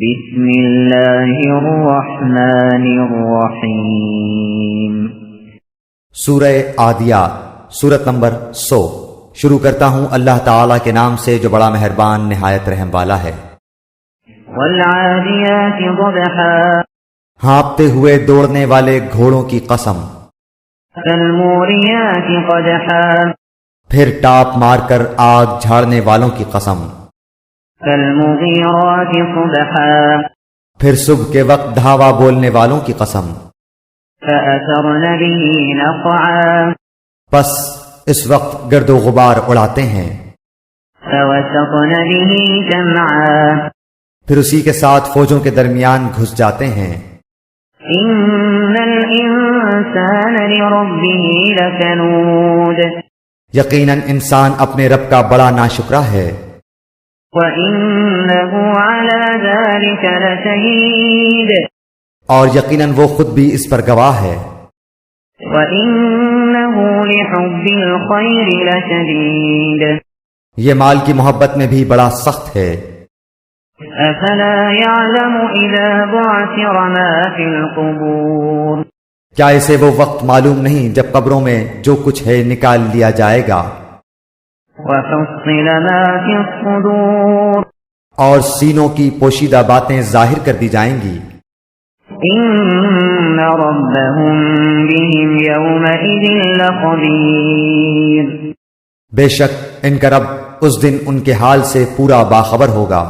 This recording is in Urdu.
بسم اللہ الرحمن الرحیم۔ سورہ عادیات، سورت نمبر 100۔ شروع کرتا ہوں اللہ تعالیٰ کے نام سے جو بڑا مہربان نہایت رحم والا ہے۔ والعادیات ضبحا، ہانپتے ہوئے دوڑنے والے گھوڑوں کی قسم۔ فالموریات قدحا، پھر ٹاپ مار کر آگ جھاڑنے والوں کی قسم۔ فالمغیرات صبحا، پھر صبح کے وقت دھاوا بولنے والوں کی قسم۔ فأثرن به نقعا، پس اس وقت گرد و غبار اڑاتے ہیں۔ فوسطن به جمعا، پھر اسی کے ساتھ فوجوں کے درمیان گھس جاتے ہیں۔ ان الانسان لربه لکنود، یقیناً انسان اپنے رب کا بڑا ناشکرا ہے، وَإِنَّهُ عَلَى ذَلِكَ لَشَهِيدٌ، اور یقیناً وہ خود بھی اس پر گواہ ہے۔ وَإِنَّهُ لِحُبِّ الْخَيْرِ لَشَدِيدٌ، یہ مال کی محبت میں بھی بڑا سخت ہے۔ أَفَلَا يَعْلَمُ إِذَا بُعْثِرَ مَا فِي الْقُبُورِ، کیا اسے وہ وقت معلوم نہیں جب قبروں میں جو کچھ ہے نکال لیا جائے گا، وَحُصِّلَ مَا فِي الصُّدُورِ، اور سینوں کی پوشیدہ باتیں ظاہر کر دی جائیں گی۔ إِنَّ رَبَّهُم بِهِمْ يَوْمَئِذٍ لَخَبِيرٌ، بے شک ان کا رب اس دن ان کے حال سے پورا باخبر ہوگا۔